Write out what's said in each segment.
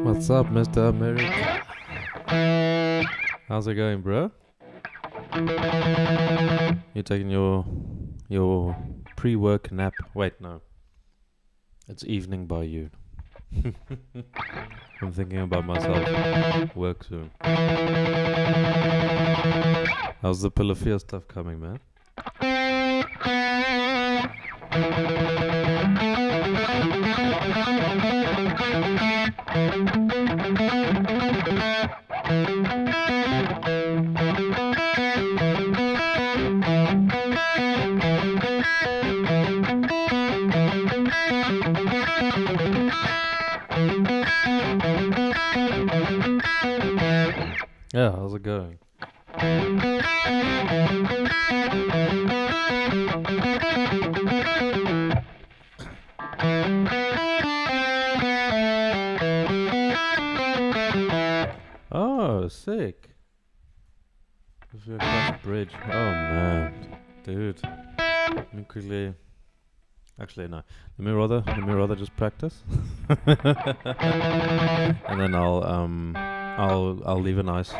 What's up, Mr. America? How's it going, bro? You taking your pre-work nap? Wait, no. It's evening by you. I'm thinking about myself. Work soon. How's the Pillar Fear stuff coming, man? Yeah, how's it going? Oh, sick. This is across the bridge. Oh man, dude. Let me quickly. Actually, no. Let me rather just practice, and then I'll leave a nice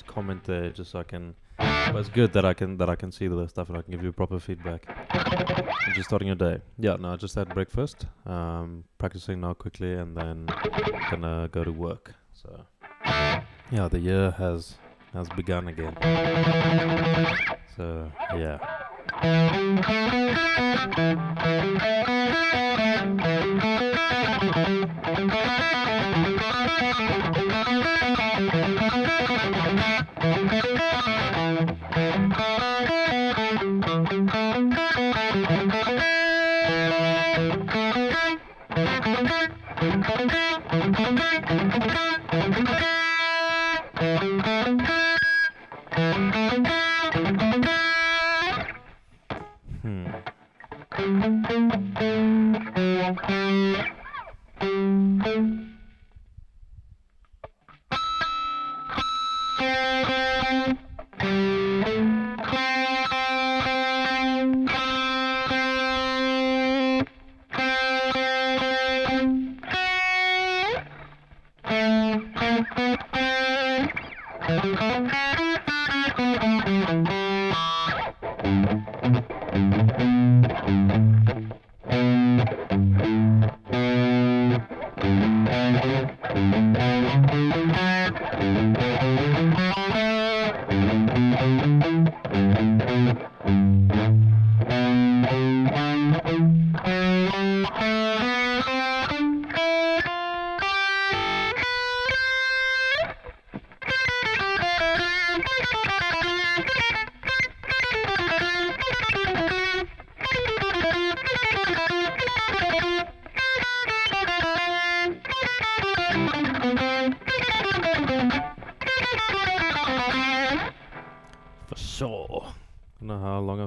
comment there, just so I can. But it's good that I can see the stuff and I can give you proper feedback. And just starting your day. Yeah, no, I just had breakfast. Practicing now quickly, and then gonna go to work. So yeah, the year has begun again. So yeah.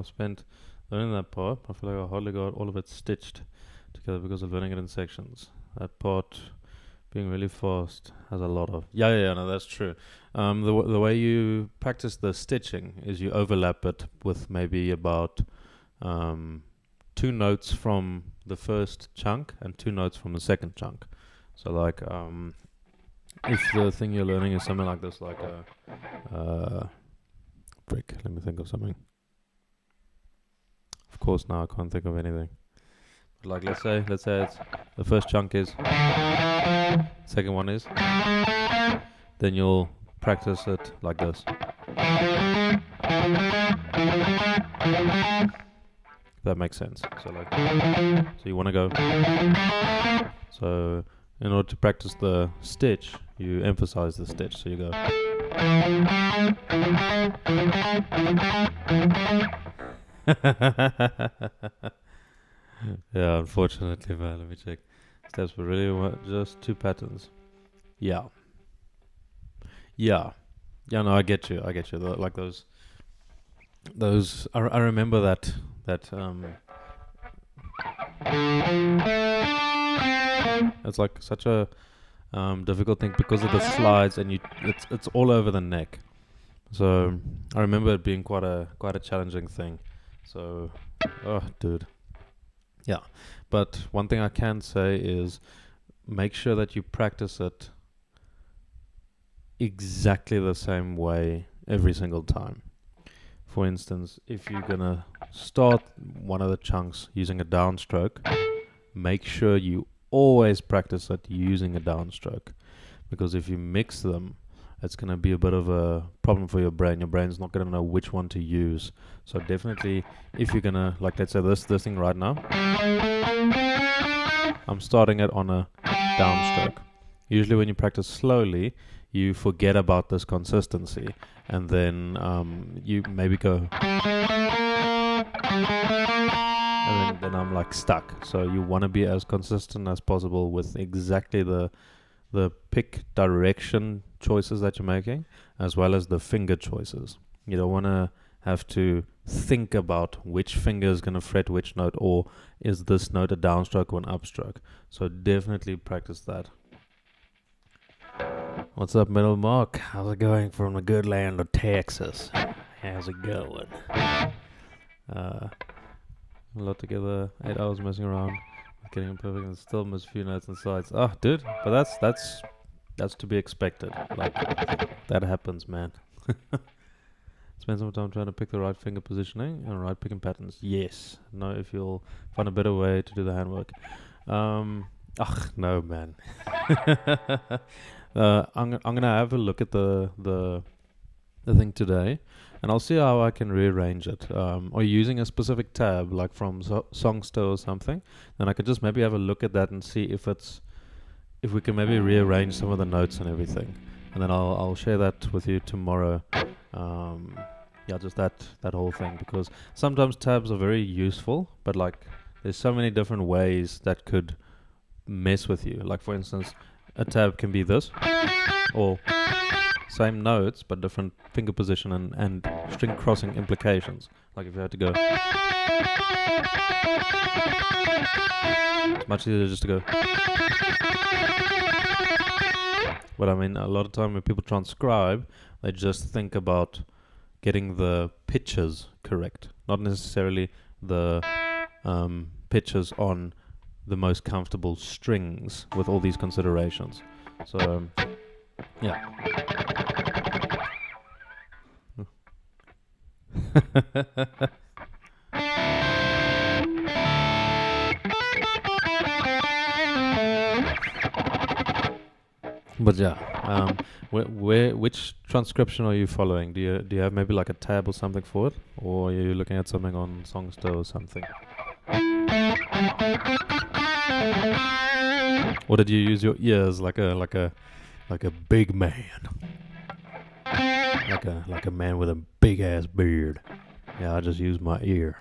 Spent learning that part. I feel like I hardly got all of it stitched together because of learning it in sections. That part being really fast has a lot of no, that's true. The way you practice the stitching is you overlap it with maybe about 2 notes from the first chunk and 2 notes from the second chunk. So like if the thing you're learning is something like this, like let me think of something. Of course, now I can't think of anything. But like, let's say it's the first chunk is, second one is, then you'll practice it like this. That makes sense. So like, so you want to go. So in order to practice the stitch, you emphasize the stitch. So you go. Yeah, unfortunately, man. Let me check. Steps were really just 2 patterns. Yeah. No, I get you. Like those. I remember that It's like such a difficult thing because of the slides, and it's all over the neck. So I remember it being quite a challenging thing. So, oh, dude, yeah. But one thing I can say is make sure that you practice it exactly the same way every single time. For instance, if you're gonna start one of the chunks using a downstroke, make sure you always practice it using a downstroke, because if you mix them, it's going to be a bit of a problem for your brain. Your brain's not going to know which one to use. So definitely, if you're going to, like, let's say this thing right now, I'm starting it on a downstroke. Usually when you practice slowly, you forget about this consistency, and then you maybe go, and then I'm like stuck. So you want to be as consistent as possible with exactly the pick direction choices that you're making, as well as the finger choices. You don't want to have to think about which finger is going to fret which note, or is this note a downstroke or an upstroke. So definitely practice that. What's up, Middle Mark? How's it going from the good land of Texas? How's it going? A lot together, 8 hours messing around, getting it perfect, and still miss a few notes and sides. Oh, dude, but that's to be expected. Like, that happens, man. Spend some time trying to pick the right finger positioning and right picking patterns. Yes. Know if you'll find a better way to do the handwork. No, man. I'm gonna have a look at the thing today, and I'll see how I can rearrange it. Or using a specific tab, like from Songster or something, then I could just maybe have a look at that and see if we can maybe rearrange some of the notes and everything, and then I'll share that with you tomorrow. Just that whole thing, because sometimes tabs are very useful, but like there's so many different ways that could mess with you. Like, for instance, a tab can be this, or same notes but different finger position and string crossing implications. Like if you had to go, it's much easier just to go. But I mean, a lot of time when people transcribe, they just think about getting the pitches correct, not necessarily the pitches on the most comfortable strings with all these considerations. So, yeah. But yeah, which transcription are you following? Do you have maybe like a tab or something for it, or are you looking at something on Songster or something? Or did you use your ears like a big man, like a man with a big ass beard? Yeah, I just used my ear.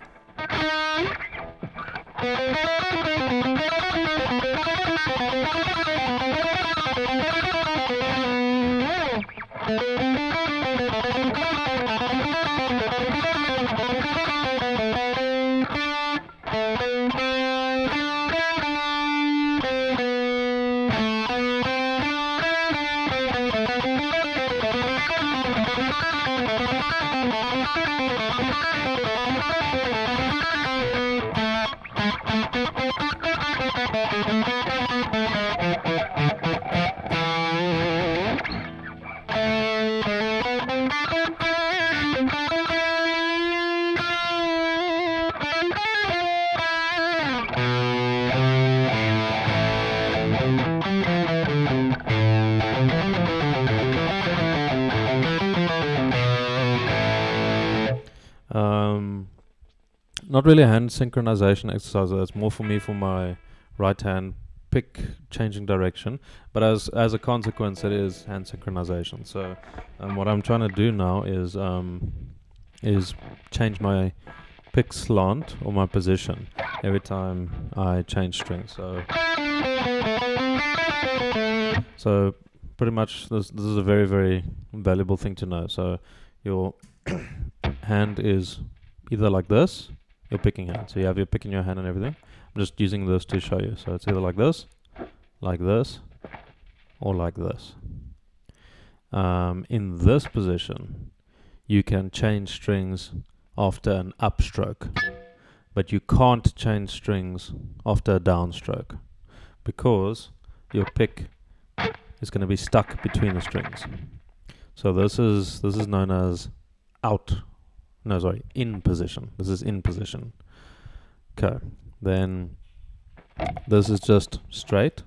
Not really a hand synchronization exercise. It's more for me for my right hand pick changing direction, but as a consequence, it is hand synchronization. So what I'm trying to do now is change my pick slant or my position every time I change strings. So pretty much this is a very, very valuable thing to know. So your hand is either like this your picking hand. So you have your pick in your hand and everything. I'm just using this to show you. So it's either like this, or like this. In this position, you can change strings after an upstroke, but you can't change strings after a downstroke because your pick is going to be stuck between the strings. So this is known as in position. This is in position. Okay, then this is just straight,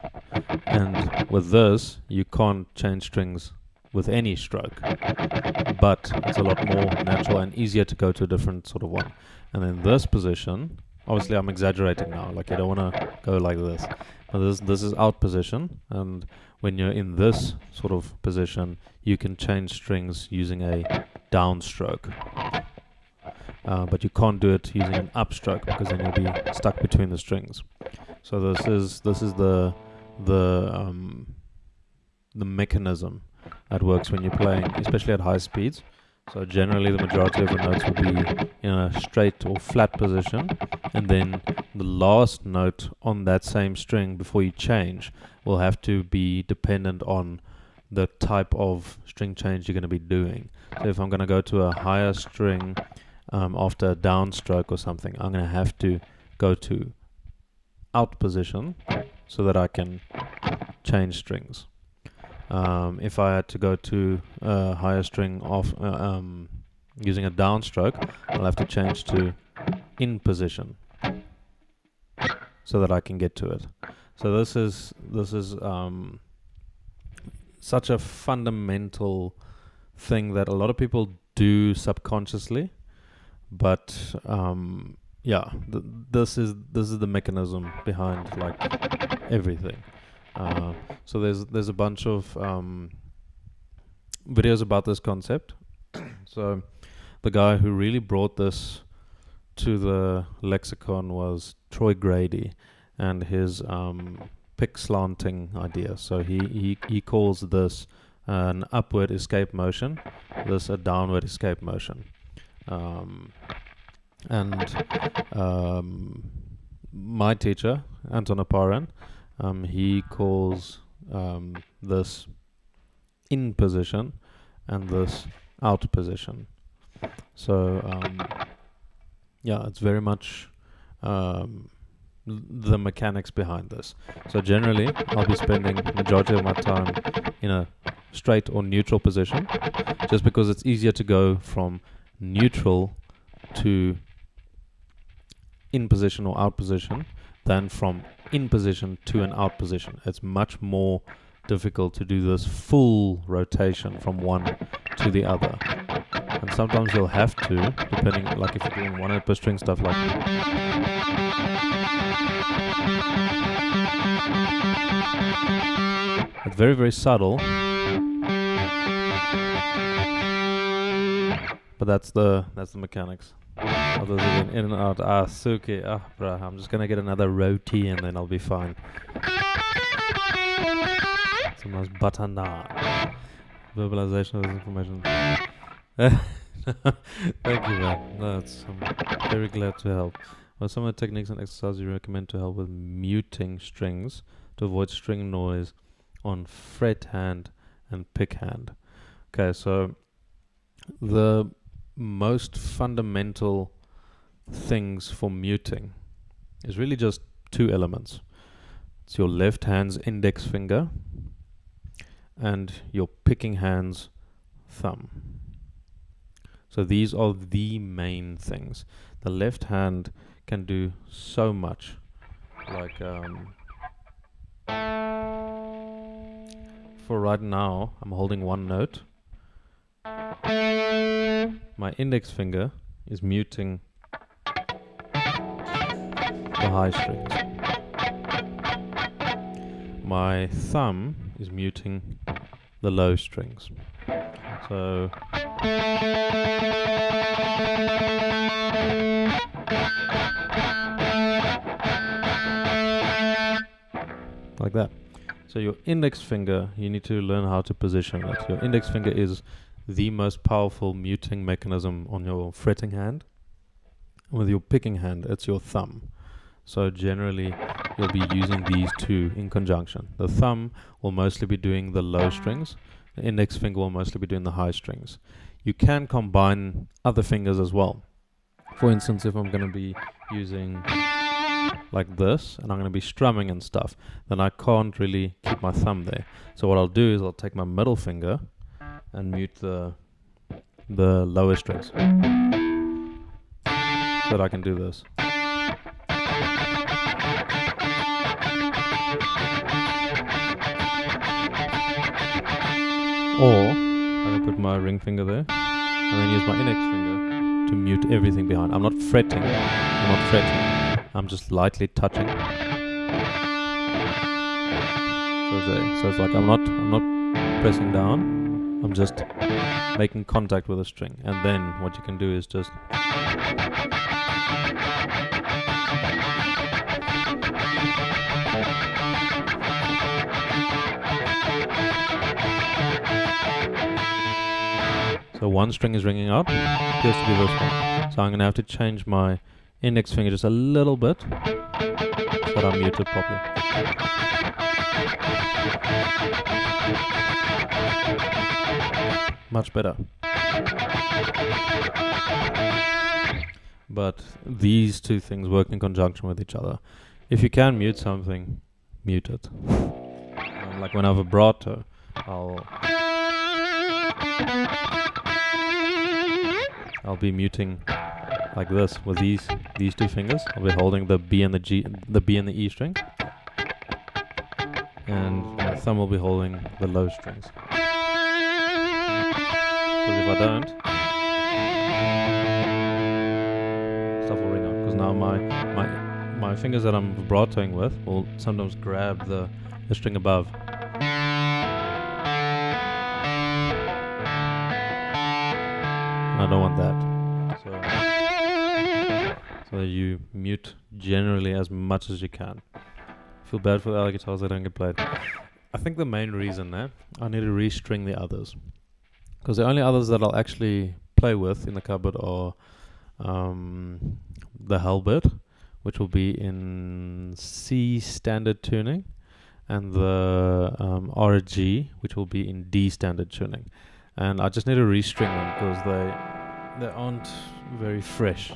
and with this you can't change strings with any stroke, but it's a lot more natural and easier to go to a different sort of one. And then this position, obviously I'm exaggerating now, like you don't want to go like this, but this is out position, and when you're in this sort of position you can change strings using a downstroke, but you can't do it using an upstroke because then you'll be stuck between the strings. So this is the mechanism that works when you're playing, especially at high speeds. So generally the majority of the notes will be in a straight or flat position, and then the last note on that same string before you change will have to be dependent on the type of string change you're going to be doing. So if I'm going to go to a higher string after a downstroke or something, I'm going to have to go to out position so that I can change strings. If I had to go to a higher string off using a downstroke, I'll have to change to in position so that I can get to it. So this is such a fundamental thing that a lot of people do subconsciously, but this is the mechanism behind like everything. So there's a bunch of videos about this concept. So the guy who really brought this to the lexicon was Troy Grady and his pick slanting idea. So he calls this an upward escape motion, this a downward escape motion. My teacher, Anton Aparan, he calls this in position and this out position. So it's very much the mechanics behind this. So generally I'll be spending the majority of my time in a straight or neutral position, just because it's easier to go from neutral to in position or out position than from in position to an out position. It's much more difficult to do this full rotation from one to the other. And sometimes you'll have to, depending, like if you're doing one per string stuff like it's very, very subtle. But that's the mechanics. Others again, in and out. Suki. Bruh, I'm just gonna get another roti and then I'll be fine. Some nice butter naan. Verbalization of this information. Thank you, man. I'm very glad to help. What are some of the techniques and exercises you recommend to help with muting strings to avoid string noise on fret hand and pick hand? Okay, so the most fundamental things for muting is really just two elements. It's your left hand's index finger and your picking hand's thumb. So these are the main things. The left hand can do so much, like for right now I'm holding one note. My index finger is muting the high strings. My thumb is muting the low strings. So like that. So your index finger, you need to learn how to position it. Your index finger is the most powerful muting mechanism on your fretting hand. With your picking hand, it's your thumb. So generally, you'll be using these two in conjunction. The thumb will mostly be doing the low strings. The index finger will mostly be doing the high strings. You can combine other fingers as well. For instance, if I'm going to be using like this, and I'm going to be strumming and stuff, then I can't really keep my thumb there. So what I'll do is I'll take my middle finger and mute the lower strings, so that I can do this. Or I can put my ring finger there, and then use my index finger to mute everything behind. I'm not fretting. I'm just lightly touching. So it's like I'm not pressing down. I'm just making contact with the string. And then what you can do is just so one string is ringing out. It appears to be this one. So I'm going to have to change my index finger just a little bit so that I'm muted properly. Much better. But these two things work in conjunction with each other. If you can mute something, mute it. Like when I have a vibrato, I'll be muting like this with these two fingers. I'll be holding the B and the G, the B and the E string, and my thumb will be holding the low strings. Because if I don't, stuff will ring out. Because now my fingers that I'm vibratoing with will sometimes grab the string above. I don't want that. So you mute generally as much as you can. Feel bad for the other guitars that don't get played. I think the main reason I need to restring the others. Because the only others that I'll actually play with in the cupboard are the Halberd, which will be in C standard tuning, and the RG, which will be in D standard tuning. And I just need to restring them because they aren't very fresh.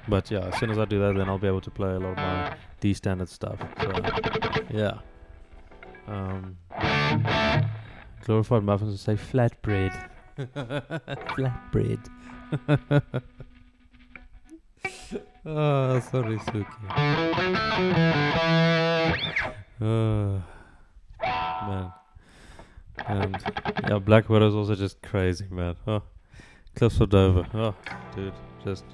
But yeah, as soon as I do that, then I'll be able to play a lot of my D standard stuff. So yeah. Glorified muffins say flatbread. Flatbread. Oh, sorry, Suki. Oh, man. And yeah, Black Widow's also just crazy, man. Oh, Cliffs of Dover. Oh, dude, just.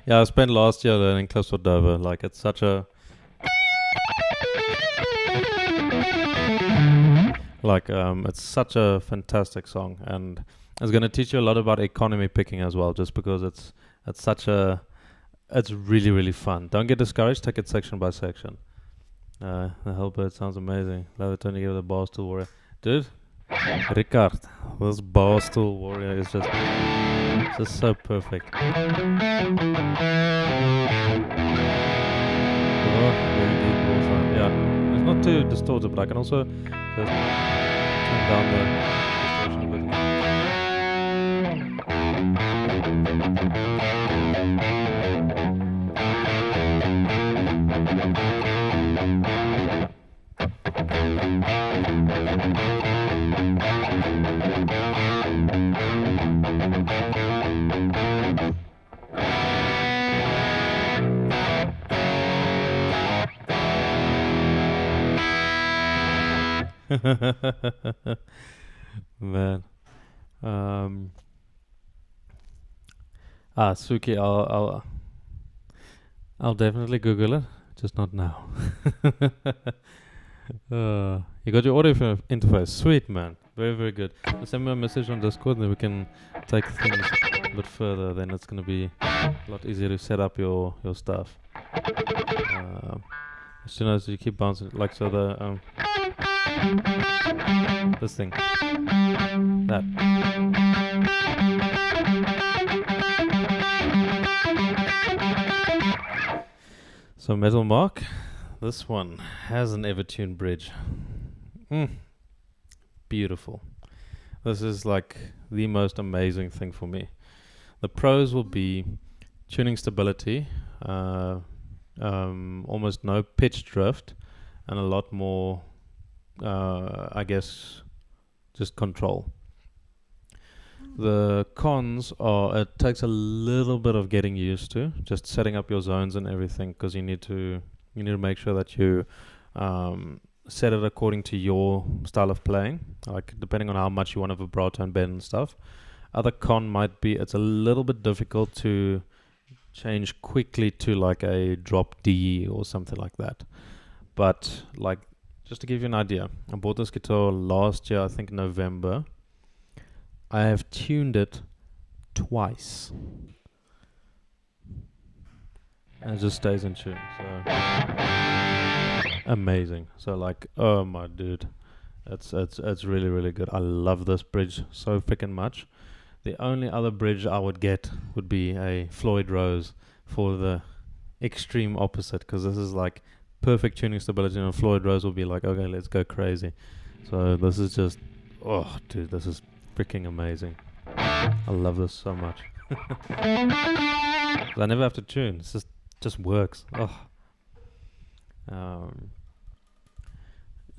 Yeah, I spent last year learning Cliffs of Dover. Like, it's such a it's such a fantastic song, and it's going to teach you a lot about economy picking as well, just because it's really, really fun. Don't get discouraged, take it section by section. The Hellbird sounds amazing. Love it when you give the Barstool Warrior. Dude, Ricard, this Barstool Warrior is just so perfect. Oh, very deep also. Yeah, it's not too distorted, but I can also just turn down the distortion a bit. Man. Suki, I'll definitely Google it, just not now. You got your audio interface. Sweet, man. Very, very good. Send me a message on Discord and then we can take things a bit further. Then it's going to be a lot easier to set up your stuff. As soon as you keep bouncing, like so the this thing, that. So Metal Mark, this one has an Evertune bridge. Beautiful. This is like the most amazing thing for me. The pros will be tuning stability, almost no pitch drift, and a lot more, I guess, just control. The cons are it takes a little bit of getting used to, just setting up your zones and everything, because you need to make sure that you set it according to your style of playing, like depending on how much you want to vibrato and bend and stuff. Other con might be it's a little bit difficult to change quickly to like a drop D or something like that. But like, just to give you an idea, I bought this guitar last year, I think November. I have tuned it twice. And it just stays in tune. So amazing. So like, oh my dude, it's really, really good. I love this bridge so freaking much. The only other bridge I would get would be a Floyd Rose for the extreme opposite, because this is like perfect tuning stability, and a Floyd Rose will be like, okay, let's go crazy. So this is just, oh dude, this is freaking amazing. I love this so much. I never have to tune. It just works.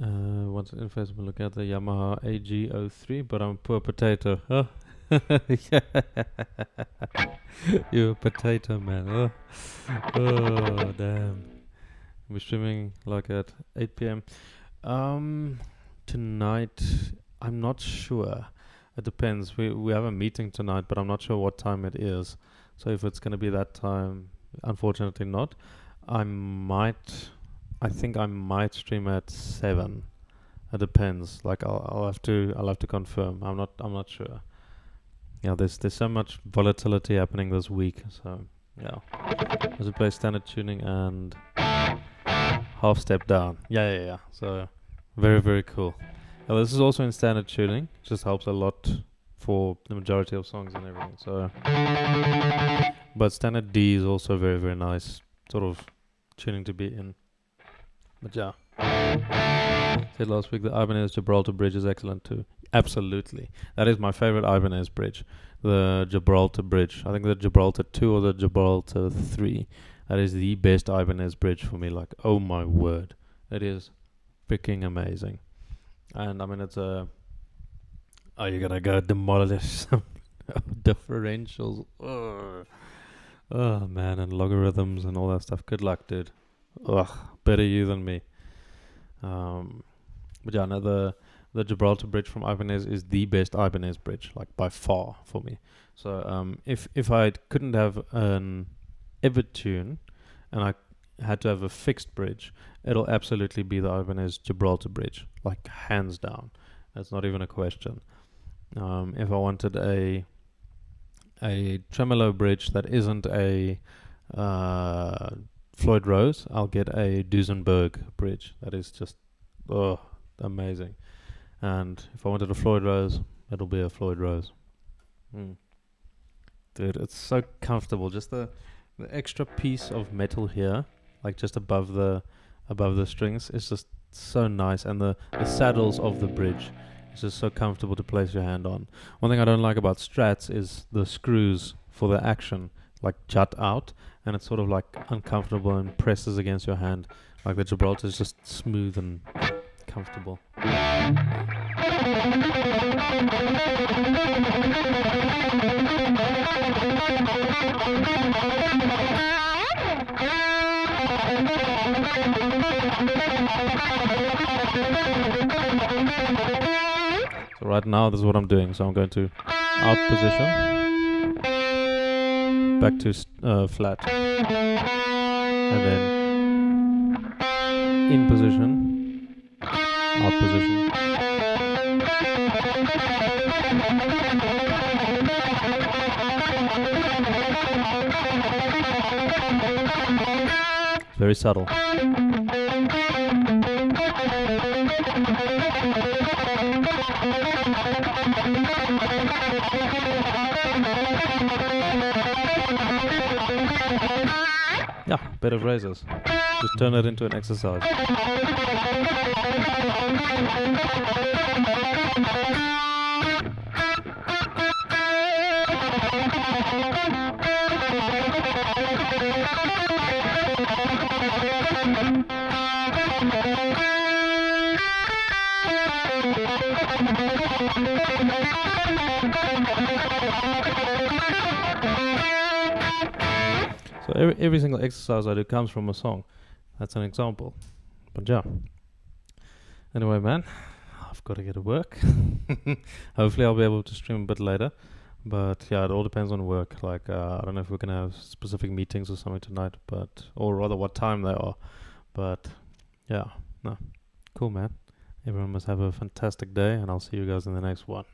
Once in interface, we'll look at the Yamaha AG03, but I'm a poor potato. You're a potato, man. Oh damn. We're streaming like at 8 p.m. Tonight, I'm not sure. It depends. We have a meeting tonight, but I'm not sure what time it is. So if it's going to be that time, unfortunately not. I think I might stream at 7. It depends. Like I'll have to confirm. I'm not sure. Yeah, there's so much volatility happening this week. So yeah, as we play standard tuning and half step down. Yeah. So very, very cool. This is also in standard tuning. Just helps a lot for the majority of songs and everything. So, but standard D is also very, very nice sort of tuning to be in. But yeah, said last week the Ibanez Gibraltar bridge is excellent too. Absolutely, that is my favorite Ibanez bridge, the Gibraltar bridge. I think the Gibraltar 2 or the Gibraltar 3. That is the best Ibanez bridge for me. Like, oh my word, it is freaking amazing. And I mean, it's you're gonna go demolish some differentials. Oh man, and logarithms and all that stuff. Good luck, dude. Better you than me. But yeah, no, the Gibraltar bridge from Ibanez is the best Ibanez bridge, like by far for me. So if I couldn't have an Evertune and I had to have a fixed bridge, it'll absolutely be the Ibanez Gibraltar bridge, like hands down. That's not even a question. If I wanted a tremolo bridge that isn't a Floyd Rose, I'll get a Duesenberg bridge. That is just amazing. And if I wanted a Floyd Rose, it'll be a Floyd Rose. Dude, it's so comfortable. Just the extra piece of metal here, like just above the strings, is just so nice. And the saddles of the bridge is just so comfortable to place your hand on. One thing I don't like about Strats is the screws for the action like jut out, and it's sort of like uncomfortable and presses against your hand. Like the Gibraltar is just smooth and comfortable. So right now, this is what I'm doing. So I'm going to out position, back to flat, and then in position, out position. It's very subtle. Yeah, bit of razors. Just turn it into an exercise. So every single exercise I do comes from a song. That's an example. But yeah. Anyway, man, I've got to get to work. Hopefully I'll be able to stream a bit later. But yeah, it all depends on work. Like, I don't know if we're going to have specific meetings or something tonight, or rather what time they are. But yeah, no. Cool, man. Everyone must have a fantastic day, and I'll see you guys in the next one.